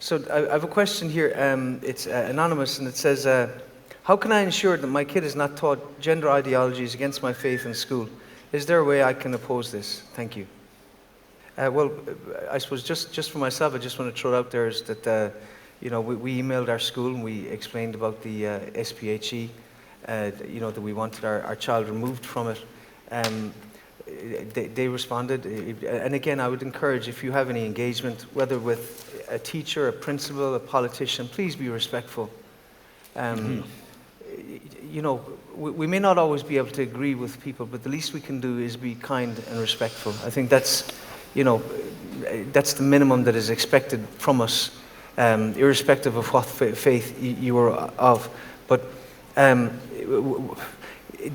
So I have a question here. It's anonymous, and it says, how can I ensure that my kid is not taught gender ideologies against my faith in school? Is there a way I can oppose this? Thank you. Well, I suppose just for myself, I just want to throw it out there is that, we emailed our school and we explained about the SPHE, that we wanted our child removed from it. They responded, and again, I would encourage, if you have any engagement, whether with a teacher, a principal, a politician, please be respectful. We may not always be able to agree with people, but the least we can do is be kind and respectful. I think that's the minimum that is expected from us, irrespective of what faith you are of. But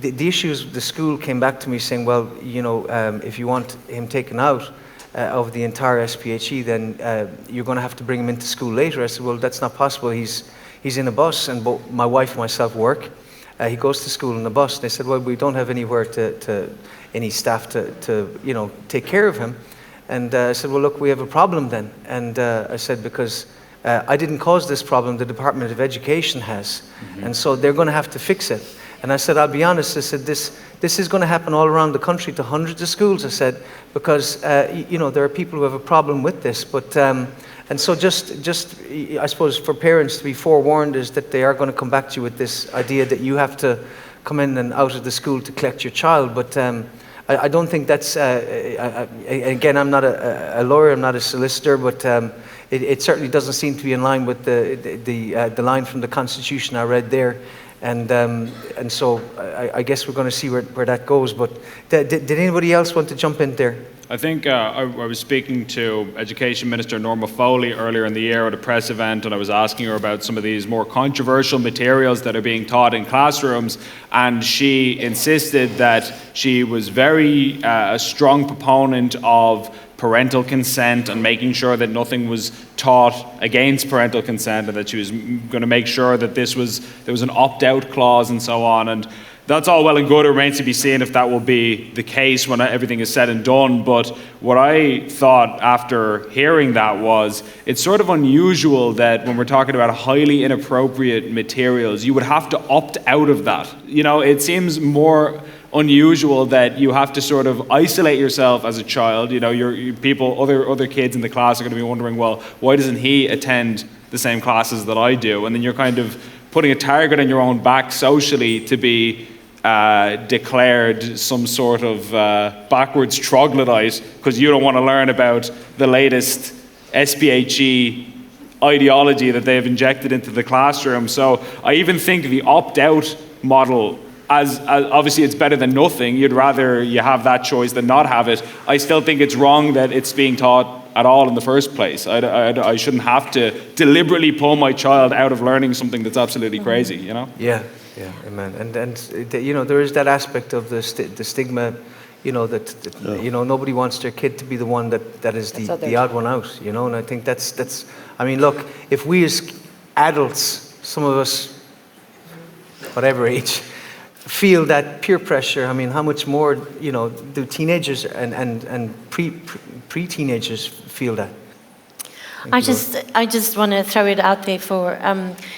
the issue is the school came back to me saying, well, if you want him taken out of the entire SPHE, then you're going to have to bring him into school later. I said, well, that's not possible. He's in a bus, and both my wife and myself work. He goes to school in a bus. They said, well, we don't have anywhere any staff to take care of him. And I said, well, look, we have a problem then. And I said, because I didn't cause this problem, the Department of Education has. And so they're going to have to fix it. And I said, I'll be honest, I said, this is going to happen all around the country to hundreds of schools, I said, because, there are people who have a problem with this. But, and so just, I suppose, for parents to be forewarned is that they are going to come back to you with this idea that you have to come in and out of the school to collect your child. But I don't think that's, again, I'm not a lawyer, I'm not a solicitor, but it certainly doesn't seem to be in line with the line from the Constitution I read there. And so I guess we're going to see where that goes. But did anybody else want to jump in there? I think I was speaking to Education Minister Norma Foley earlier in the year at a press event, and I was asking her about some of these more controversial materials that are being taught in classrooms, and she insisted that she was very a strong proponent of parental consent and making sure that nothing was taught against parental consent, and that she was going to make sure that there was an opt-out clause and so on. And that's all well and good. It remains to be seen if that will be the case when everything is said and done. But what I thought after hearing that was, it's sort of unusual that when we're talking about highly inappropriate materials, you would have to opt out of that. It seems more unusual that you have to sort of isolate yourself as a child. Other kids in the class are going to be wondering, well, why doesn't he attend the same classes that I do? And then you're kind of putting a target on your own back socially to be declared some sort of backwards troglodyte because you don't want to learn about the latest SPHE ideology that they've injected into the classroom. So I even think the opt-out model, as obviously it's better than nothing, you'd rather you have that choice than not have it. I still think it's wrong that it's being taught at all in the first place. I shouldn't have to deliberately pull my child out of learning something that's absolutely crazy, Yeah, amen. And there is that aspect of the stigma, that nobody wants their kid to be the one that is the odd one out, and I think that's. I mean, look, if we as adults, some of us, whatever age, feel that peer pressure, I mean, how much more, do teenagers and pre-teenagers feel that? I just want to throw it out there for,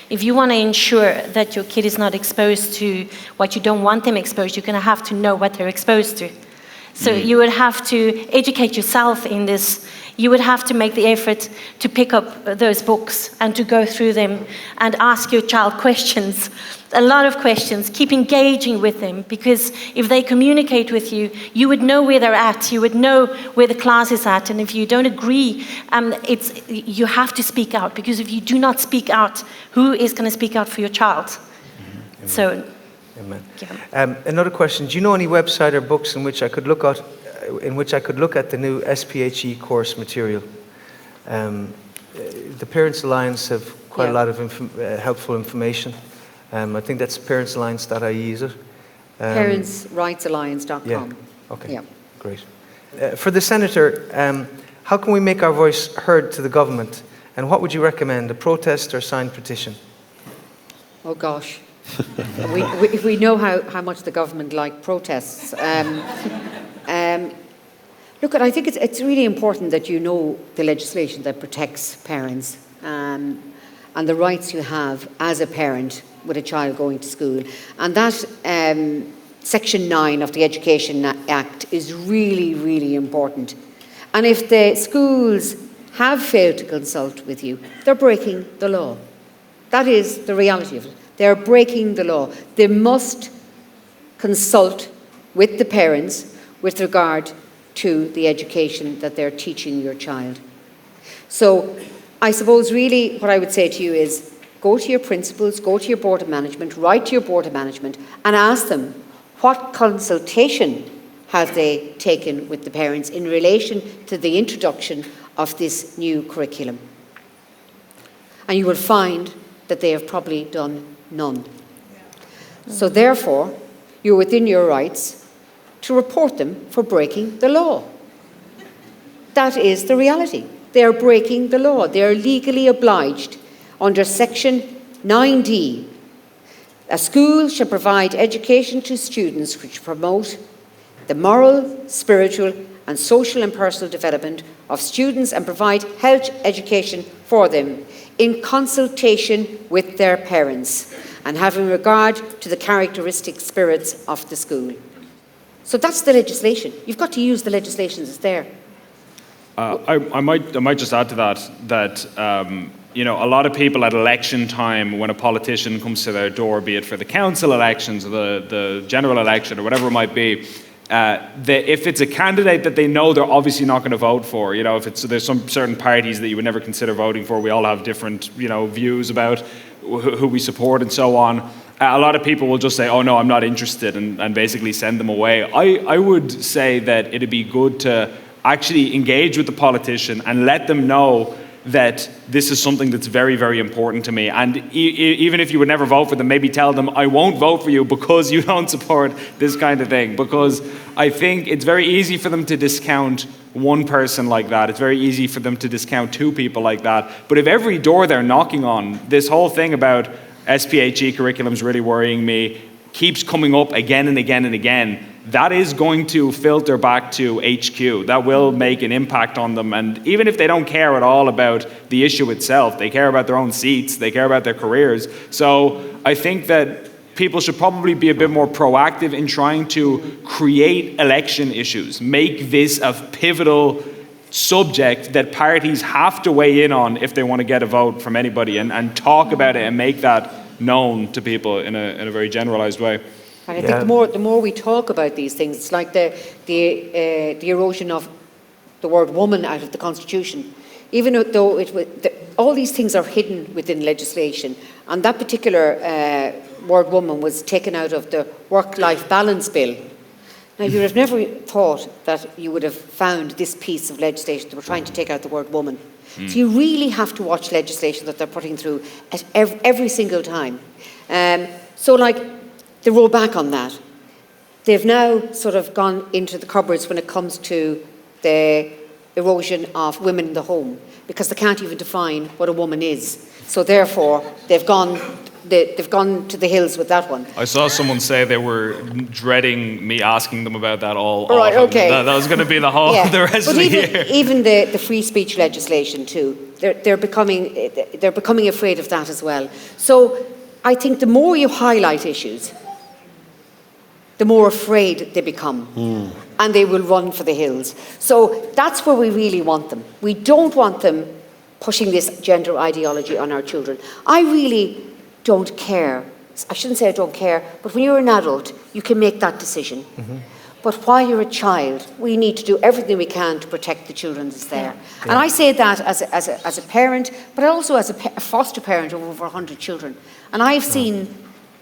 if you want to ensure that your kid is not exposed to what you don't want them exposed, you're going to have to know what they're exposed to. So you would have to educate yourself in this. You would have to make the effort to pick up those books and to go through them and ask your child questions, a lot of questions. Keep engaging with them, because if they communicate with you, you would know where they're at. You would know where the class is at. And if you don't agree, you have to speak out, because if you do not speak out, who is going to speak out for your child? Mm-hmm. So, Amen. Yeah. Another question: do you know any website or books in which I could look at the new SPHE course material? The Parents Alliance have quite a lot of helpful information. I think that's parentsalliance.ie, is it? Parentsrightsalliance.com. Yeah. Okay. Yeah. Great. For the Senator, how can we make our voice heard to the government? And what would you recommend, a protest or signed petition? Oh gosh. we know how much the government like protests. Look, I think it's really important that you know the legislation that protects parents and the rights you have as a parent with a child going to school. And that Section 9 of the Education Act is really, really important. And if the schools have failed to consult with you, they're breaking the law. That is the reality of it. They're breaking the law. They must consult with the parents with regard to the education that they're teaching your child. So I suppose really what I would say to you is go to your principals, go to your Board of Management, write to your Board of Management and ask them what consultation have they taken with the parents in relation to the introduction of this new curriculum. And you will find that they have probably done none. So therefore, you're within your rights to report them for breaking the law. That is the reality. They are breaking the law. They are legally obliged under Section 9D. A school shall provide education to students which promote the moral, spiritual and social and personal development of students and provide health education for them in consultation with their parents and having regard to the characteristic spirits of the school. So that's the legislation. You've got to use the legislation that's there. I might just add to that a lot of people at election time, when a politician comes to their door, be it for the council elections or the general election or whatever it might be, if it's a candidate that they know they're obviously not going to vote for, if there's some certain parties that you would never consider voting for, we all have different, views about who we support and so on. A lot of people will just say, oh no, I'm not interested, and basically send them away. I would say that it'd be good to actually engage with the politician and let them know that this is something that's very, very important to me. And even if you would never vote for them, maybe tell them, I won't vote for you because you don't support this kind of thing. Because I think it's very easy for them to discount one person like that. It's very easy for them to discount two people like that. But if every door they're knocking on, this whole thing about SPHE curriculum's really worrying me, keeps coming up again and again and again, that is going to filter back to HQ. That will make an impact on them. And even if they don't care at all about the issue itself, they care about their own seats, they care about their careers. So I think that people should probably be a bit more proactive in trying to create election issues, make this a pivotal subject that parties have to weigh in on if they want to get a vote from anybody, and talk about it and make that known to people in a very generalized way. And I think the more we talk about these things, it's like the erosion of the word woman out of the Constitution. Even though all these things are hidden within legislation, and that particular word woman was taken out of the work-life balance bill. Now, you'd have never thought that you would have found this piece of legislation that were trying to take out the word woman. So you really have to watch legislation that they're putting through at every single time. So they roll back on that. They've now sort of gone into the cupboards when it comes to the erosion of women in the home, because they can't even define what a woman is. So therefore, they've gone to the hills with that one. I saw someone say they were dreading me asking them about that all. Right, okay. That was going to be the whole the rest of the year. Even the free speech legislation too, they're becoming afraid of that as well. So I think the more you highlight issues, the more afraid they become, and they will run for the hills. So that's where we really want them. We don't want them pushing this gender ideology on our children. I really don't care. I shouldn't say I don't care, but when you're an adult, you can make that decision. Mm-hmm. But while you're a child, we need to do everything we can to protect the children that's there. Yeah. And I say that as a parent, but also as a foster parent of over 100 children. And I've seen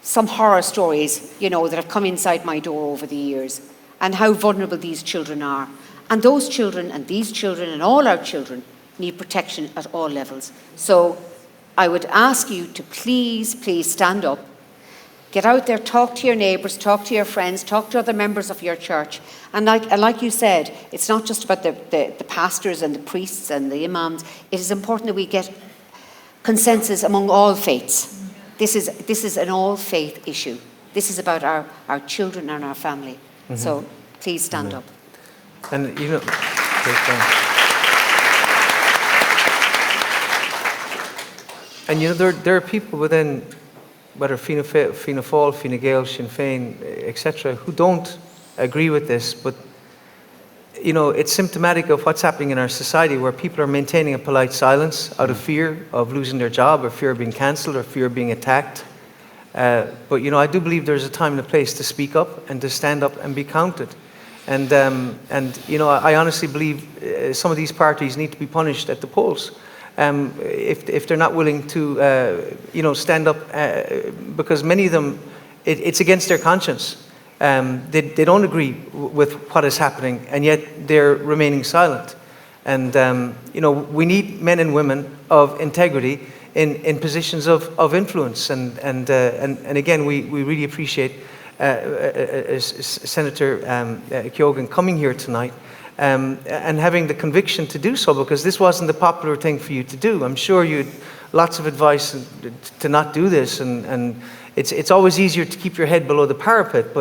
some horror stories, that have come inside my door over the years, and how vulnerable these children are. And those children and these children and all our children need protection at all levels. So I would ask you to please stand up, get out there, talk to your neighbours, talk to your friends, talk to other members of your church. And like you said, it's not just about the pastors and the priests and the imams. It is important that we get consensus among all faiths. This is an all-faith issue. This is about our children and our family. Mm-hmm. So please stand up. And there are people within, whether Fianna Fáil, Fine Gael, Sinn Féin, etc., who don't agree with this, but it's symptomatic of what's happening in our society, where people are maintaining a polite silence out of fear of losing their job, or fear of being cancelled, or fear of being attacked. But I do believe there's a time and a place to speak up and to stand up and be counted. And I honestly believe some of these parties need to be punished at the polls if they're not willing to stand up, because many of them, it's against their conscience. They don't agree with what is happening, and yet they're remaining silent. And we need men and women of integrity in positions of influence. And again, we really appreciate Senator Keoghan coming here tonight and having the conviction to do so, because this wasn't the popular thing for you to do. I'm sure you had lots of advice to not do this, and it's always easier to keep your head below the parapet.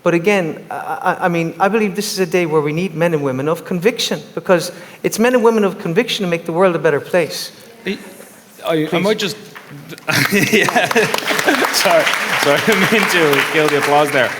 But again, I believe this is a day where we need men and women of conviction, because it's men and women of conviction who make the world a better place. I might just... yeah. Sorry, I didn't mean to kill the applause there.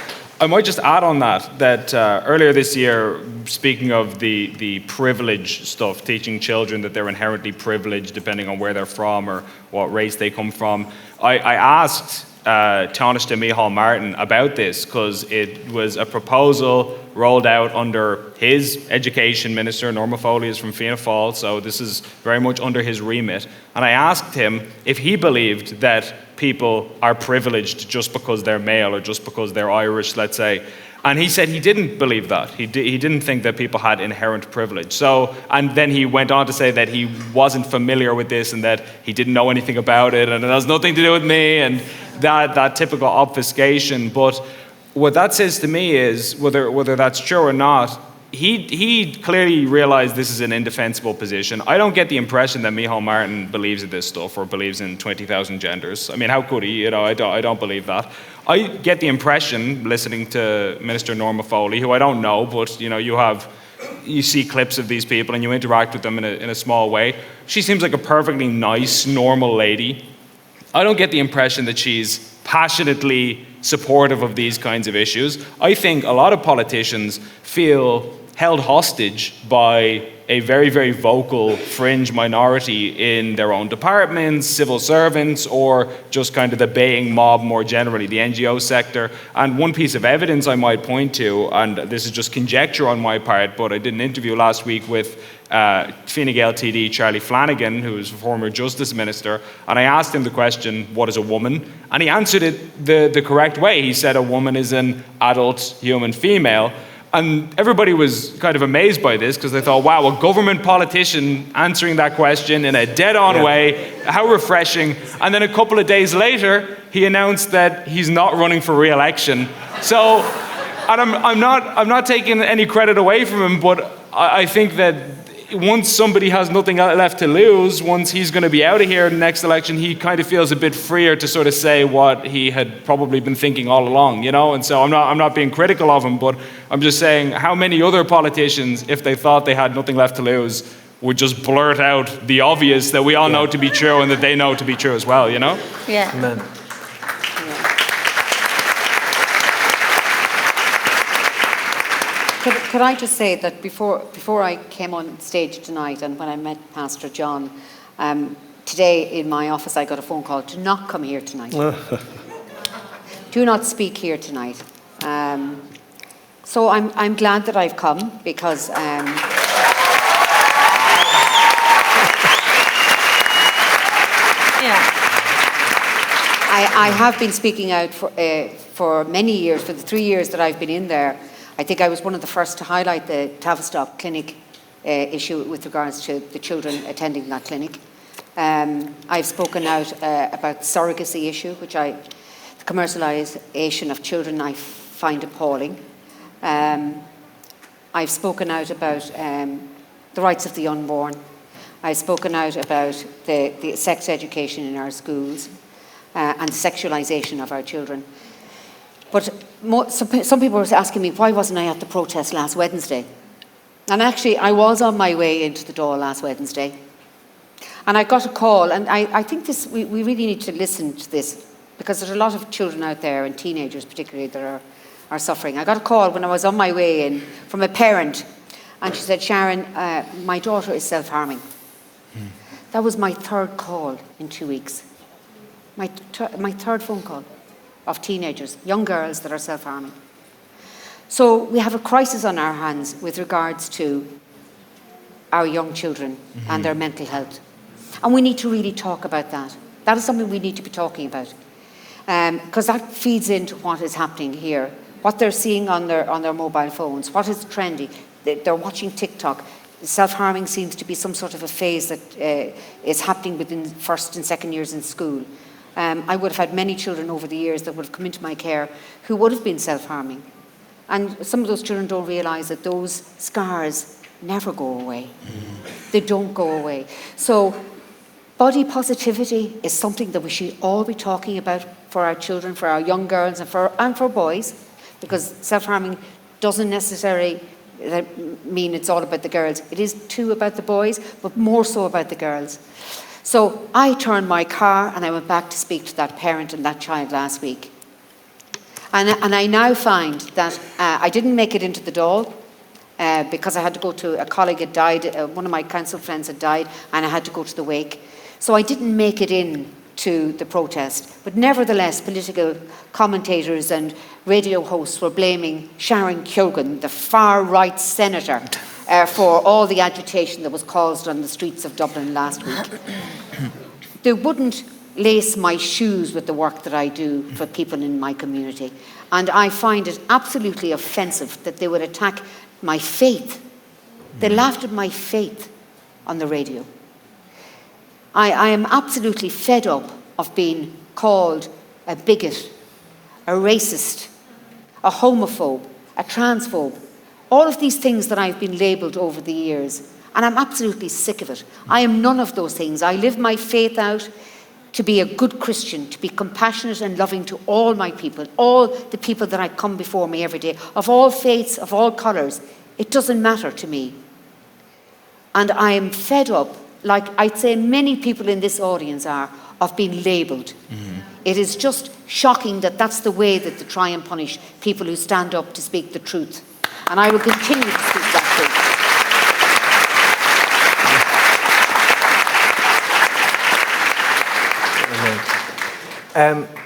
I might just add on that earlier this year, speaking of the privilege stuff, teaching children that they're inherently privileged depending on where they're from or what race they come from, I asked Taoiseach Micheál Martin about this, because it was a proposal rolled out under his education minister. Norma Foley is from Fianna Fáil, so this is very much under his remit. And I asked him if he believed that people are privileged just because they're male or just because they're Irish, let's say. And he said he didn't believe that. He didn't think that people had inherent privilege. So, and then he went on to say that he wasn't familiar with this and that he didn't know anything about it and it has nothing to do with me, and that typical obfuscation. But what that says to me is, whether that's true or not, he clearly realized this is an indefensible position. I don't get the impression that Micheál Martin believes in this stuff or believes in 20,000 genders. I mean, how could he? I don't believe that. I get the impression, listening to Minister Norma Foley, who I don't know, but you see clips of these people and you interact with them in a small way. She seems like a perfectly nice, normal lady. I don't get the impression that she's passionately supportive of these kinds of issues. I think a lot of politicians feel held hostage by a very, very vocal fringe minority in their own departments, civil servants, or just kind of the baying mob more generally, the NGO sector. And one piece of evidence I might point to, and this is just conjecture on my part, but I did an interview last week with Fine Gael TD Charlie Flanagan, who is a former Justice Minister, and I asked him the question, what is a woman? And he answered it the correct way. He said a woman is an adult human female. And everybody was kind of amazed by this, because they thought, wow, a government politician answering that question in a dead-on way, how refreshing. And then a couple of days later, he announced that he's not running for re-election. So, and I'm not taking any credit away from him, but I think that once somebody has nothing left to lose, once he's going to be out of here in the next election, he kind of feels a bit freer to sort of say what he had probably been thinking all along, And so I'm not being critical of him, but I'm just saying, how many other politicians, if they thought they had nothing left to lose, would just blurt out the obvious that we all know to be true and that they know to be true as well, Yeah. Amen. Could I just say that before I came on stage tonight and when I met Pastor John, today in my office I got a phone call, do not come here tonight. Do not speak here tonight. So I'm glad that I've come, because I have been speaking out for many years, for the 3 years that I've been in there. I think I was one of the first to highlight the Tavistock clinic issue with regards to the children attending that clinic. I've spoken out about the surrogacy issue, the commercialisation of children I find appalling. I've spoken out about the rights of the unborn. I've spoken out about the sex education in our schools and sexualisation of our children. But some people were asking me, why wasn't I at the protest last Wednesday? And actually, I was on my way into the door last Wednesday. And I got a call, and I think this, we really need to listen to this, because there's a lot of children out there, and teenagers particularly, that are suffering. I got a call when I was on my way in from a parent, and she said, Sharon, my daughter is self-harming. That was my third call in 2 weeks. My third phone call of teenagers, young girls that are self-harming. So we have a crisis on our hands with regards to our young children and their mental health. And we need to really talk about that. That is something we need to be talking about. Because that feeds into what is happening here, what they're seeing on their mobile phones, what is trendy. They're watching TikTok. Self-harming seems to be some sort of a phase that is happening within first and second years in school. I would have had many children over the years that would have come into my care who would have been self-harming. And some of those children don't realise that those scars never go away. They don't go away. So body positivity is something that we should all be talking about for our children, for our young girls and for boys, because self-harming doesn't necessarily mean it's all about the girls. It is too about the boys, but more so about the girls. So I turned my car and I went back to speak to that parent and that child last week. And I now find that I didn't make it into the Dáil because I had to go to, a colleague had died, one of my council friends had died, and I had to go to the wake. So I didn't make it in to the protest. But nevertheless, political commentators and radio hosts were blaming Sharon Keoghan, the far-right senator, for all the agitation that was caused on the streets of Dublin last week. They wouldn't lace my shoes with the work that I do for people in my community. And I find it absolutely offensive that they would attack my faith. They laughed at my faith on the radio. I am absolutely fed up of being called a bigot, a racist, a homophobe, a transphobe. All of these things that I've been labelled over the years. And I'm absolutely sick of it. I am none of those things. I live my faith out to be a good Christian, to be compassionate and loving to all my people, all the people that I come before me every day, of all faiths, of all colours. It doesn't matter to me. And I am fed up, like I'd say many people in this audience are, of being labelled. It is just shocking that that's the way that they try and punish people who stand up to speak the truth. And I will continue to speak that truth.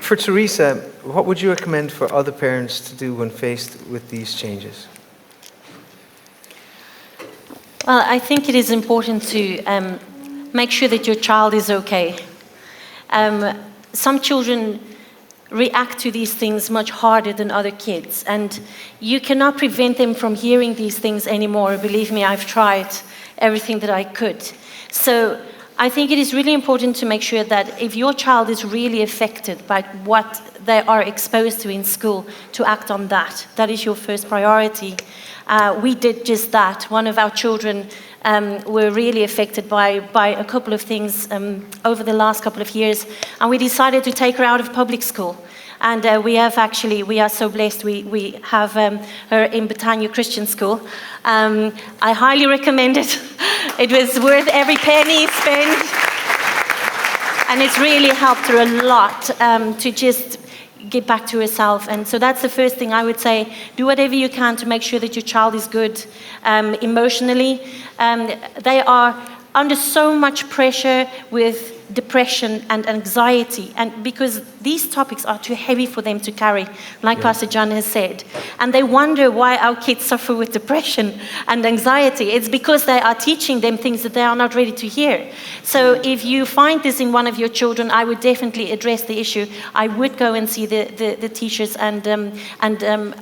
For Teresa, what would you recommend for other parents to do when faced with these changes? Well, I think it is important to make sure that your child is okay. Some children react to these things much harder than other kids, and you cannot prevent them from hearing these things anymore. Believe me, I've tried everything that I could. So I think it is really important to make sure that if your child is really affected by what they are exposed to in school, to act on that. That is your first priority. We did just that. One of our children were really affected by a couple of things over the last couple of years, and we decided to take her out of public school. And we are so blessed, we have her in Britannia Christian School. I highly recommend it. It was worth every penny spent. And it's really helped her a lot to just get back to herself. And so that's the first thing I would say. Do whatever you can to make sure that your child is good emotionally. They are under so much pressure with depression and anxiety, and because these topics are too heavy for them to carry, like Pastor John has said. And they wonder why our kids suffer with depression and anxiety. It's because they are teaching them things that they are not ready to hear. So if you find this in one of your children, I would definitely address the issue. I would go and see the teachers, and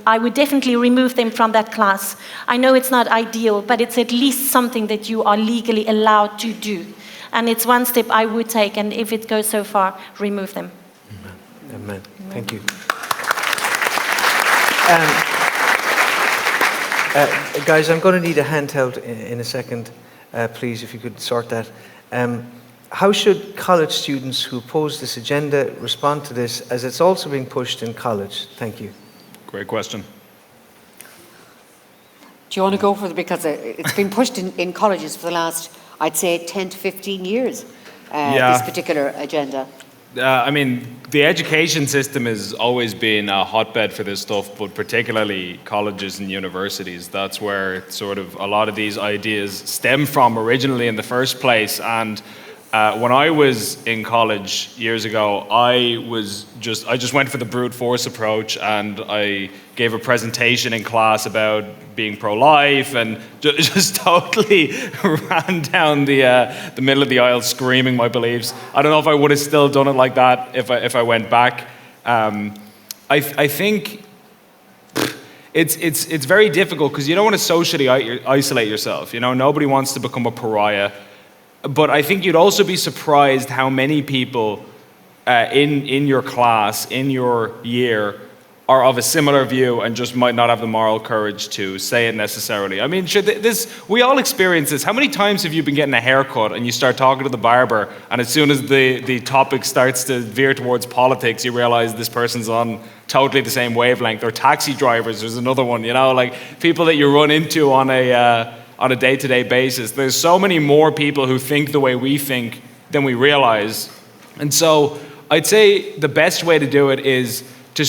I would definitely remove them from that class. I know it's not ideal, but it's at least something that you are legally allowed to do. And it's one step I would take, and if it goes so far, remove them. Amen. Thank you. Guys, I'm going to need a handheld in a second, please, if you could sort that. How should college students who oppose this agenda respond to this, as it's also being pushed in college? Thank you. Great question. Do you want to go for it? Because it's been pushed in colleges for the last, I'd say, 10 to 15 years. this particular agenda? I mean, the education system has always been a hotbed for this stuff, but particularly colleges and universities. That's where sort of a lot of these ideas stem from originally in the first place. And when I was in college years ago, I just went for the brute force approach, and I gave a presentation in class about being pro-life, and just totally ran down the middle of the aisle screaming my beliefs. I don't know if I would have still done it like that if I went back. I think it's very difficult because you don't want to socially isolate yourself. You know, nobody wants to become a pariah. But I think you'd also be surprised how many people in your class, in your year, are of a similar view and just might not have the moral courage to say it necessarily. I mean, we all experience this. How many times have you been getting a haircut and you start talking to the barber, and as soon as the topic starts to veer towards politics, you realize this person's on totally the same wavelength? Or taxi drivers, there's another one, you know, like people that you run into on a day-to-day basis. There's so many more people who think the way we think than we realize. And so I'd say the best way to do it is to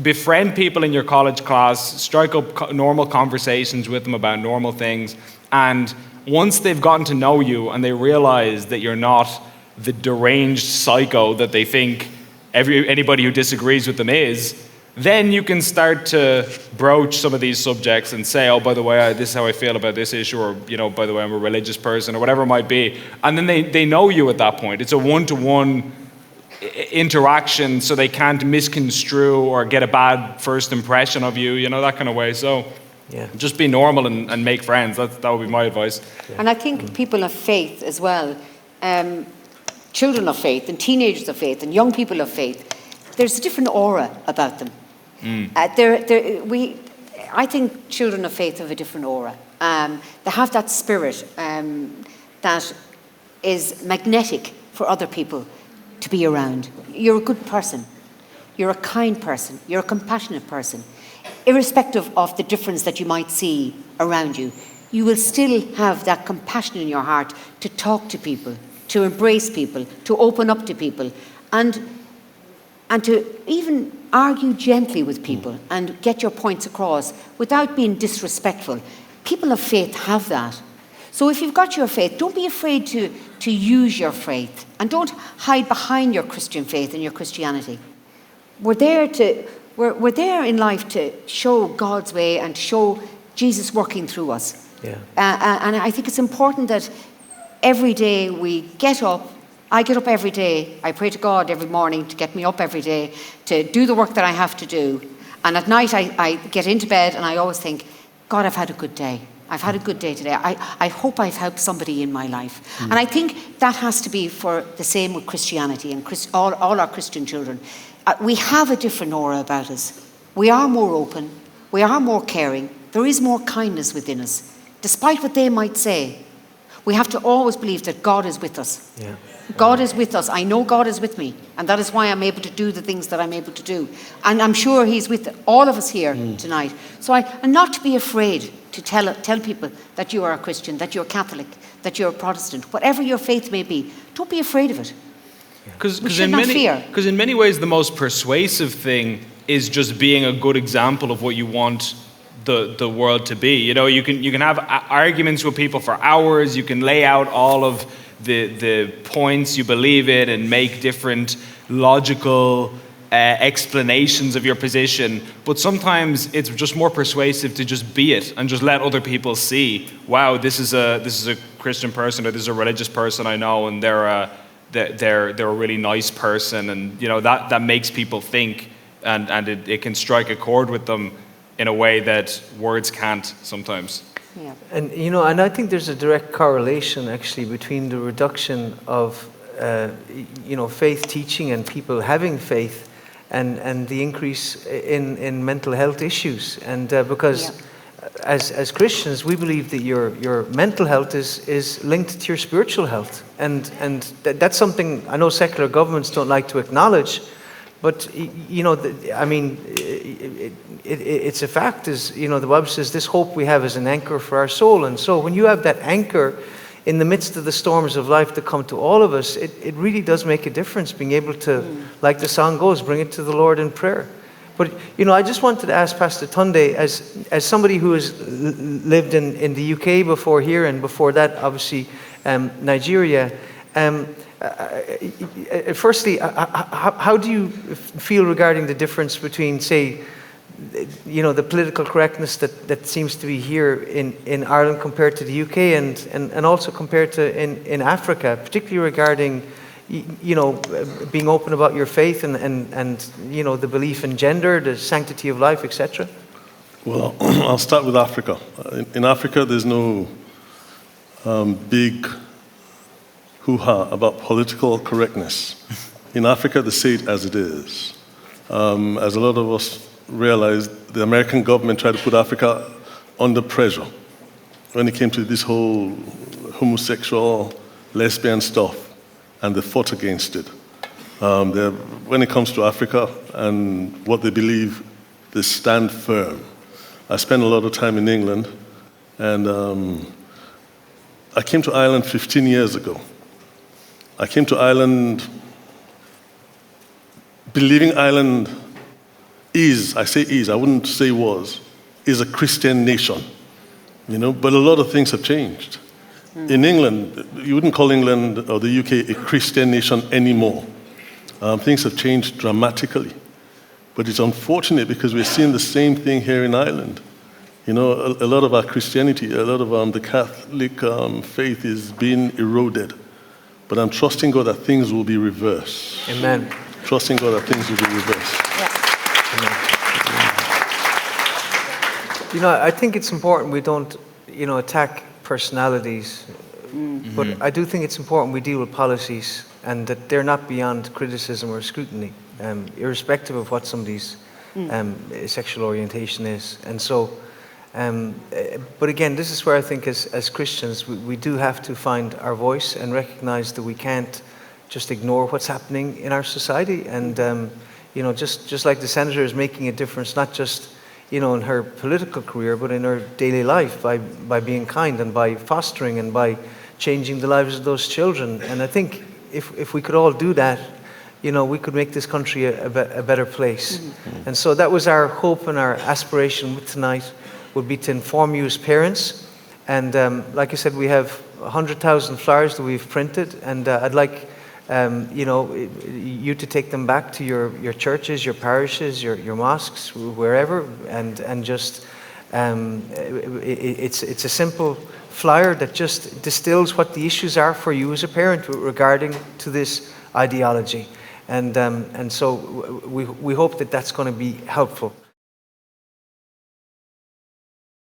befriend people in your college class, strike up normal conversations with them about normal things, and once they've gotten to know you and they realize that you're not the deranged psycho that they think anybody who disagrees with them is, then you can start to broach some of these subjects and say, oh, by the way, this is how I feel about this issue, or, you know, by the way, I'm a religious person, or whatever it might be. And then they know you at that point. It's a one-to-one interaction, so they can't misconstrue or get a bad first impression of you, you know, that kind of way. So just be normal and make friends. That would be my advice. Yeah. And I think people of faith as well, children of faith and teenagers of faith and young people of faith, there's a different aura about them. I think children of faith have a different aura. They have that spirit that is magnetic for other people to be around. You're a good person. You're a kind person. You're a compassionate person. Irrespective of the difference that you might see around you, you will still have that compassion in your heart to talk to people, to embrace people, to open up to people, and to even argue gently with people and get your points across without being disrespectful. People of faith have that. So if you've got your faith, don't be afraid to use your faith, and don't hide behind your Christian faith and your Christianity. We're there in life to show God's way and to show Jesus working through us. Yeah. And I think it's important that every day we get up. I get up every day. I pray to God every morning to get me up every day, to do the work that I have to do. And at night I get into bed and I always think, God, I've had a good day. I've had a good day today. I hope I've helped somebody in my life. And I think that has to be for the same with Christianity and all our Christian children. We have a different aura about us. We are more open. We are more caring. There is more kindness within us. Despite what they might say, we have to always believe that God is with us. Yeah. God is with us. I know God is with me. And that is why I'm able to do the things that I'm able to do. And I'm sure He's with all of us here tonight. So and not to be afraid to tell people that you are a Christian, that you're Catholic, that you're a Protestant, whatever your faith may be. Don't be afraid of it. Because in many ways the most persuasive thing is just being a good example of what you want the world to be. You know, you can have arguments with people for hours. You can lay out all of the points you believe in and make different logical explanations of your position. But sometimes it's just more persuasive to just be it and just let other people see, wow, this is a Christian person, or this is a religious person I know, and they're a really nice person, and you know that makes people think, and it can strike a chord with them in a way that words can't sometimes. Yeah. And you know, and I think there's a direct correlation actually between the reduction of faith teaching and people having faith, and the increase in mental health issues. And because as Christians, we believe that your mental health is linked to your spiritual health, and that's something I know secular governments don't like to acknowledge. But, you know, it's a fact, is, you know, the Bible says this hope we have is an anchor for our soul. And so when you have that anchor in the midst of the storms of life that come to all of us, it really does make a difference being able to, like the song goes, bring it to the Lord in prayer. But, I just wanted to ask Pastor Tunde, as somebody who has lived in the UK before here, and before that, obviously, Nigeria, firstly, how do you feel regarding the difference between, say, the political correctness that seems to be here in Ireland compared to the UK, and also compared to in Africa, particularly regarding being open about your faith and the belief in gender, the sanctity of life, etc.? Well, I'll start with Africa. In Africa, there's no big hoo-ha about political correctness. In Africa, they say it as it is. As a lot of us realized, the American government tried to put Africa under pressure when it came to this whole homosexual, lesbian stuff, and they fought against it. When it comes to Africa and what they believe, they stand firm. I spent a lot of time in England, and I came to Ireland 15 years ago. I came to Ireland believing Ireland is, I say is, I wouldn't say was, is a Christian nation, but a lot of things have changed. In England, you wouldn't call England or the UK a Christian nation anymore. Things have changed dramatically. But it's unfortunate because we're seeing the same thing here in Ireland. A lot of our Christianity, a lot of the Catholic faith is being eroded. But I'm trusting God that things will be reversed. Amen. Trusting God that things will be reversed. I think it's important we don't, attack personalities, but I do think it's important we deal with policies and that they're not beyond criticism or scrutiny, irrespective of what somebody's sexual orientation is. And so, but again, this is where I think as Christians, we do have to find our voice and recognize that we can't just ignore what's happening in our society. And, just like the senator is making a difference, not just in her political career, but in her daily life by being kind and by fostering and by changing the lives of those children. And I think if we could all do that, we could make this country a better place. Mm-hmm. And so that was our hope and our aspiration with tonight, would be to inform you as parents. And like I said, we have 100,000 flyers that we've printed, and I'd like you to take them back to your churches, your parishes, your mosques, wherever, and just it's a simple flyer that just distills what the issues are for you as a parent regarding to this ideology, and so we hope that that's going to be helpful.